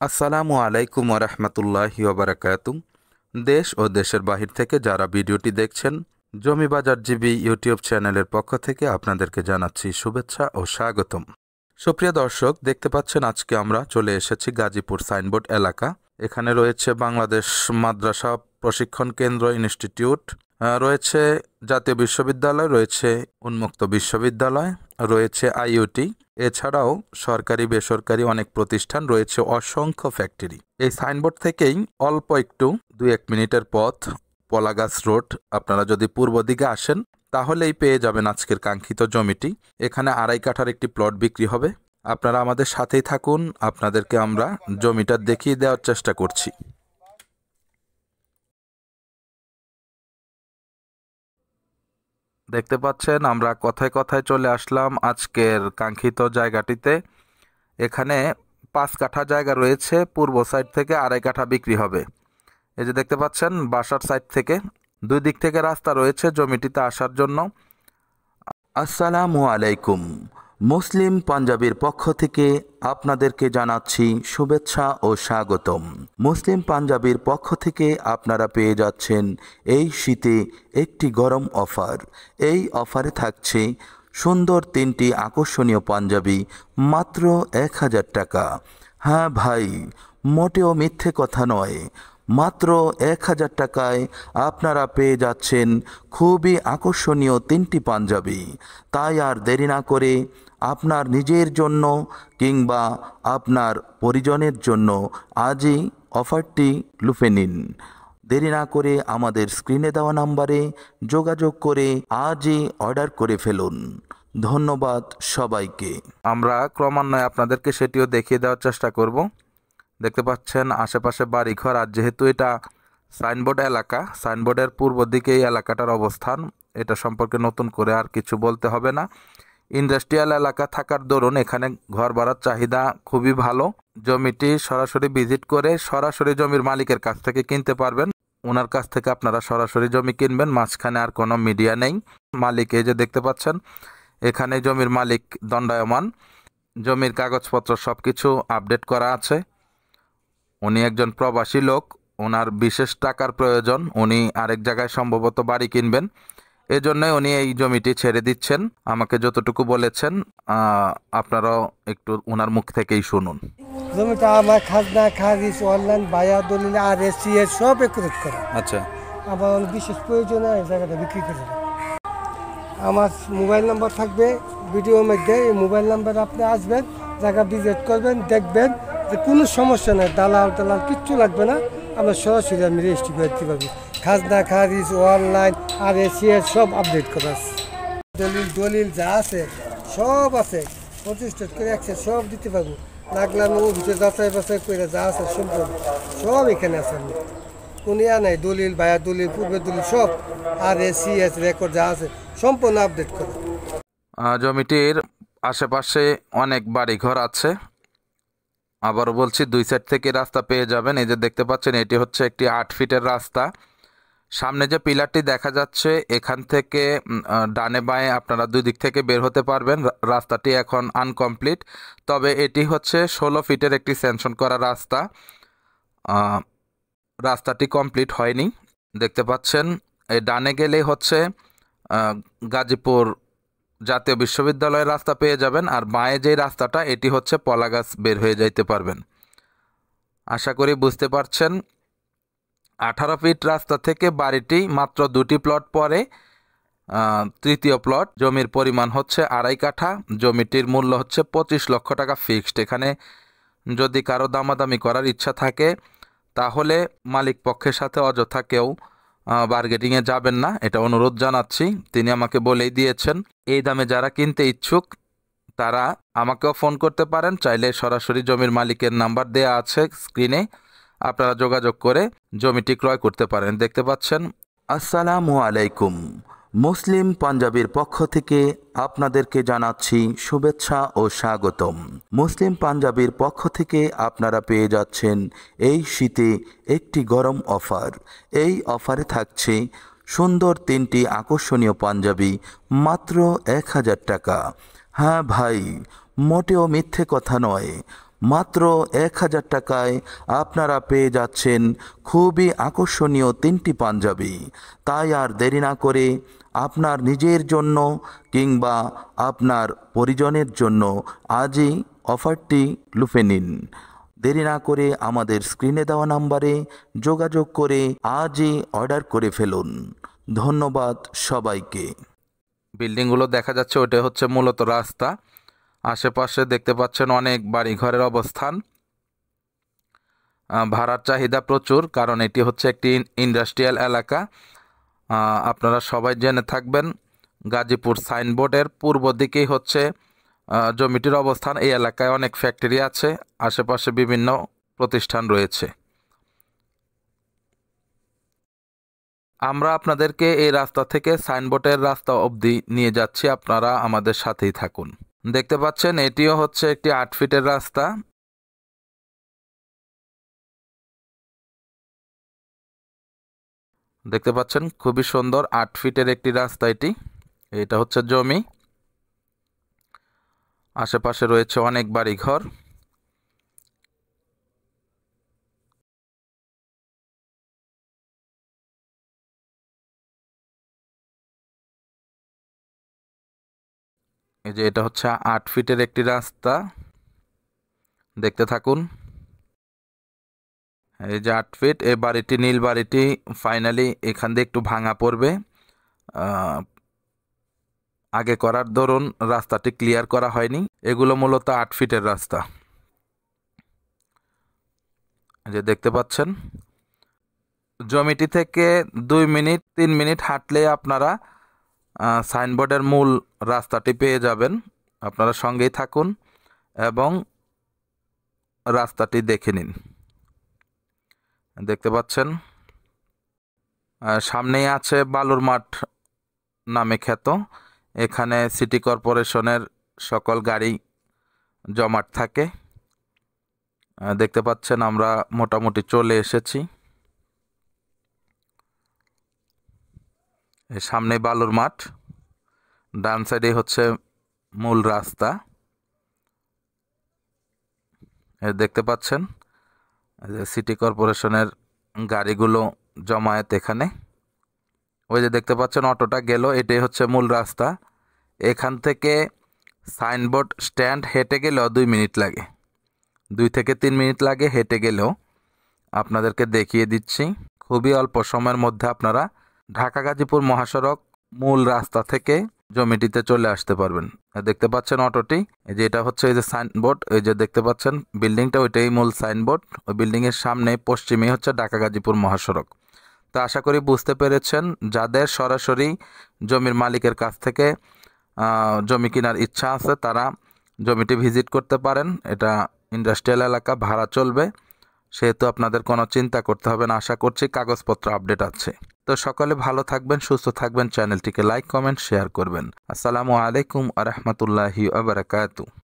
আসসালামু আলাইকুম ওরহমতুল্লাহি ওবরাকাতুহ। দেশ ও দেশের বাহির থেকে যারা ভিডিওটি দেখছেন, জমি বাজার জিবি ইউটিউব চ্যানেলের পক্ষ থেকে আপনাদেরকে জানাচ্ছি শুভেচ্ছা ও স্বাগতম। সুপ্রিয় দর্শক, দেখতে পাচ্ছেন আজকে আমরা চলে এসেছি গাজীপুর সাইনবোর্ড এলাকা। এখানে রয়েছে বাংলাদেশ মাদ্রাসা প্রশিক্ষণ কেন্দ্র ইনস্টিটিউট, রয়েছে জাতীয় বিশ্ববিদ্যালয়, রয়েছে উন্মুক্ত বিশ্ববিদ্যালয়, রয়েছে আইইউটি, এছাড়াও সরকারি বেসরকারি অনেক প্রতিষ্ঠান রয়েছে, অসংখ্য ফ্যাক্টরি। এই সাইনবোর্ড থেকেই অল্প একটু 2-1 মিনিটের পথ পলাগাছ রোড। আপনারা যদি পূর্ব দিকে আসেন তাহলেই পেয়ে যাবেন আজকের কাঙ্ক্ষিত জমিটি। এখানে 2.5 কাঠার একটি প্লট বিক্রি হবে। আপনারা আমাদের সাথেই থাকুন, আপনাদেরকে আমরা জমিটা দেখিয়ে দেওয়ার চেষ্টা করছি। দেখতে পাচ্ছেন আমরা কথায় কথায় চলে আসলাম আজকের কাঙ্ক্ষিত জায়গাটিতে। এখানে 5 কাঠা জায়গা রয়েছে, পূর্ব সাইড থেকে 2.5 কাঠা বিক্রি হবে। এই যে দেখতে পাচ্ছেন বাসার সাইড থেকে 2 দিক থেকে রাস্তা রয়েছে জমিটিতে আসার জন্য। আসসালামু আলাইকুম। মুসলিম পাঞ্জাবির পক্ষ থেকে আপনাদেরকে জানাচ্ছি শুভেচ্ছা ও স্বাগতম। মুসলিম পাঞ্জাবির পক্ষ থেকে আপনারা পেয়ে যাচ্ছেন এই শীতে একটি গরম অফার। এই অফারে থাকছে সুন্দর 3টি আকর্ষণীয় পাঞ্জাবি মাত্র 1000 টাকা। হ্যাঁ ভাই, মোটেও মিথ্যে কথা নয়। মাত্র 1000 টাকায় আপনারা পেয়ে যাচ্ছেন খুবই আকর্ষণীয় 3টি পাঞ্জাবি। তাই আর দেরি না করে আপনার নিজের জন্য কিংবা আপনার পরিজনের জন্য আজই অফারটি লুফে নিন। দেরি না করে আমাদের স্ক্রিনে দেওয়া নাম্বারে যোগাযোগ করে আজই অর্ডার করে ফেলুন। ধন্যবাদ সবাইকে। আমরা ক্রমান্বয়ে আপনাদেরকে সেটিও দেখিয়ে দেওয়ার চেষ্টা করব। দেখতে পাচ্ছেন আশেপাশে বাড়িঘর, আর যেহেতু এটা সাইনবোর্ড এলাকা, সাইনবোর্ডের পূর্ব দিকে এই এলাকাটার অবস্থান, এটা সম্পর্কে নতুন করে আর কিছু বলতে হবে না। ইন্ডাস্ট্রিয়াল এলাকা থাকার দরুন এখানে ঘর ভাড়ার চাহিদা খুবই ভালো। জমিটি সরাসরি ভিজিট করে সরাসরি জমির মালিকের কাছ থেকে কিনতে পারবেন। ওনার কাছ থেকে আপনারা সরাসরি জমি কিনবেন, মাঝখানে আর কোনো মিডিয়া নেই। মালিক এই যে দেখতে পাচ্ছেন, এখানে জমির মালিক দণ্ডায়মান। জমির কাগজপত্র সব কিছু আপডেট করা আছে। উনি একজন প্রবাসী লোক, ওনার বিশেষ টাকার প্রয়োজন, উনি আরেক জায়গায় সম্ভবত বাড়ি কিনবেন, এজন্যই উনি এই জমিটি ছেড়ে দিচ্ছেন। আমাকে যতটুকু বলেছেন আপনারাও একটু ওনার মুখ থেকেই শুনুন। জমিটা আমার খাজনা খারিজ অনলাইন বায়া দলিল আর এসিএস সব একত্রিত করা। আচ্ছা, আমার অনেক বিশেষ প্রয়োজনে এই জায়গাটা বিক্রি করে দেবো। আমার মোবাইল নাম্বার থাকবে ভিডিওর মধ্যে, এই মোবাইল নাম্বারে আপনি আসবেন, জায়গা ভিজিট করবেন, দেখবেন যে কোনো সমস্যা নেই, দালাল কিচ্ছু লাগবে না। আমরা সরাসরি আমি রেজিস্ট্রি করে দিতে পারবো। খাজনা খারিজ অনলাইন আর এসিএস সব আপডেট করা আছে। দলিল যা আছে সব আছে, প্রতিষ্ঠা করে একসাথে সব দিতে পারবো। লাগলাম ভিতরে যাচাই বাছাই করে যা আছে সম্পূর্ণ সব এখানে আছে। কোনো ইয়া নাই, দলিল বায়া দলিল পূর্বের দলিল সব আর এসিএস রেকর্ড যা আছে সম্পূর্ণ আপডেট করে। জমিটির আশেপাশে অনেক বাড়িঘর আছে। আবারও বলছি, 2 সাইড থেকে রাস্তা পেয়ে যাবেন। এই যে দেখতে পাচ্ছেন এটি হচ্ছে একটি 8 ফিটের রাস্তা। সামনে যে পিলারটি দেখা যাচ্ছে, এখান থেকে ডানে বাঁয়ে আপনারা 2 দিক থেকে বের হতে পারবেন। রাস্তাটি এখন আনকমপ্লিট, তবে এটি হচ্ছে 16 ফিটের একটি স্যাংশন করা রাস্তা। রাস্তাটি কমপ্লিট হয়নি। দেখতে পাচ্ছেন এই ডানে গেলেই হচ্ছে গাজীপুর জাতীয় বিশ্ববিদ্যালয়ের রাস্তা পেয়ে যাবেন, আর বাঁয়ে যে রাস্তাটা এটি হচ্ছে পলাগাছ বের হয়ে যাইতে পারবেন। আশা করি বুঝতে পারছেন। 18 ফিট রাস্তা থেকে বাড়িটি মাত্র 2টি প্লট পরে 3য় প্লট। জমির পরিমাণ হচ্ছে 2.5 কাঠা। জমিটির মূল্য হচ্ছে 25 লক্ষ টাকা ফিক্সড। এখানে যদি কারো দামাদামি করার ইচ্ছা থাকে তাহলে মালিক পক্ষের সাথে অযথা কেউ বার্গেটিংয়ে যাবেন না, এটা অনুরোধ জানাচ্ছি। তিনি আমাকে বলেই দিয়েছেন এই দামে যারা কিনতে ইচ্ছুক তারা আমাকেও ফোন করতে পারেন। চাইলে সরাসরি জমির মালিকের নাম্বার দেয়া আছে স্ক্রিনে, আপনারা যোগাযোগ করে জমিটি ক্রয় করতে পারেন। দেখতে পাচ্ছেন। আসসালামু আলাইকুম। মুসলিম পাঞ্জাবির পক্ষ থেকে আপনাদেরকে জানাচ্ছি শুভেচ্ছা ও স্বাগতম। মুসলিম পাঞ্জাবির পক্ষ থেকে আপনারা পেয়ে যাচ্ছেন এই শীতে একটি গরম অফার। এই অফারে থাকছে সুন্দর 3টি আকর্ষণীয় পাঞ্জাবি মাত্র 1000 টাকা। হ্যাঁ ভাই, মোটেও মিথ্যে কথা নয়। মাত্র 1000 টাকায় আপনারা পেয়ে যাচ্ছেন খুবই আকর্ষণীয় 3টি পাঞ্জাবি। তাই আর দেরি না করে আপনার নিজের জন্য কিংবা আপনার পরিজনের জন্য আজই অফারটি লুফে নিন। দেরি না করে আমাদের স্ক্রিনে দেওয়া নাম্বারে যোগাযোগ করে আজই অর্ডার করে ফেলুন। ধন্যবাদ সবাইকে। বিল্ডিংগুলো দেখা যাচ্ছে, ওটা হচ্ছে মূলত রাস্তা। আশেপাশে দেখতে পাচ্ছেন অনেক বাড়িঘরের অবস্থান। ভাড়ার চাহিদা প্রচুর, কারণ এটি হচ্ছে একটি ইন্ডাস্ট্রিয়াল এলাকা। আপনারা সবাই জেনে থাকবেন, গাজীপুর সাইনবোর্ডের পূর্ব দিকেই হচ্ছে জমিটির অবস্থান। এই এলাকায় অনেক ফ্যাক্টরি আছে, আশেপাশে বিভিন্ন প্রতিষ্ঠান রয়েছে। আমরা আপনাদেরকে এই রাস্তা থেকে সাইনবোর্ডের রাস্তা অবধি নিয়ে যাচ্ছি, আপনারা আমাদের সাথেই থাকুন। দেখতে পাচ্ছেন এটিও হচ্ছে একটি 8 ফিটের রাস্তা। দেখতে পাচ্ছেন খুবই সুন্দর 8 ফিটের একটি রাস্তা এটি। এটা হচ্ছে জমি, আশেপাশে রয়েছে অনেক বাড়িঘর। এই যে এটা হচ্ছে 8 ফিটের একটি রাস্তা, দেখতে থাকুন। এই যে 8 ফিট, এই বাড়িটি নীল বাড়িটি ফাইনালি এখান দিয়ে একটু ভাঙা পড়বে। আগে করার দরুন রাস্তাটি ক্লিয়ার করা হয়নি। এগুলো মূলত 8 ফিটের রাস্তা। যে দেখতে পাচ্ছেন, জমিটি থেকে 2 মিনিট 3 মিনিট হাঁটলে আপনারা সাইনবোর্ডের মূল রাস্তাটি পেয়ে যাবেন। আপনারা সঙ্গেই থাকুন এবং রাস্তাটি দেখে নিন। দেখতে পাচ্ছেন সামনেই আছে বালুর মাঠ নামে খ্যাত। এখানে সিটি কর্পোরেশনের সকল গাড়ি জমাট থাকে। দেখতে পাচ্ছেন আমরা মোটামুটি চলে এসেছি। সামনে বালুর মাঠ, ডান সাইডে হচ্ছে মূল রাস্তা। দেখতে পাচ্ছেন সিটি কর্পোরেশনের গাড়িগুলো জমায়েত এখানে। ওই যে দেখতে পাচ্ছেন অটোটা গেল, এটাই হচ্ছে মূল রাস্তা। এখান থেকে সাইনবোর্ড স্ট্যান্ড হেঁটে গেলেও 2 মিনিট লাগে, 2 থেকে 3 মিনিট লাগে হেঁটে গেলেও। আপনাদেরকে দেখিয়ে দিচ্ছি, খুবই অল্প সময়ের মধ্যে আপনারা ঢাকা গাজীপুর মহাসড়ক মূল রাস্তা থেকে জমিটিতে চলে আসতে পারবেন। দেখতে পাচ্ছেন অটোটি, এই যে এটা হচ্ছে এই যে সাইনবোর্ড, এই যে দেখতে পাচ্ছেন বিল্ডিংটা, ওইটাই মূল সাইনবোর্ড। ওই বিল্ডিংয়ের সামনে পশ্চিমে হচ্ছে ঢাকা গাজীপুর মহাসড়ক। তো আশা করি বুঝতে পেরেছেন। যাদের সরাসরি জমির মালিকের কাছ থেকে জমি কেনার ইচ্ছা আছে তারা জমিটি ভিজিট করতে পারেন। এটা ইন্ডাস্ট্রিয়াল এলাকা, ভাড়া চলবে, সেহেতু আপনাদের কোনো চিন্তা করতে হবে না। আশা করছি কাগজপত্র আপডেট আছে। তো সকলে ভালো থাকবেন, সুস্থ থাকবেন, চ্যানেলটিকে লাইক কমেন্ট শেয়ার করবেন। আসসালামু আলাইকুম আ রহমতুল্লাহি ওয়া বারাকাতুহু।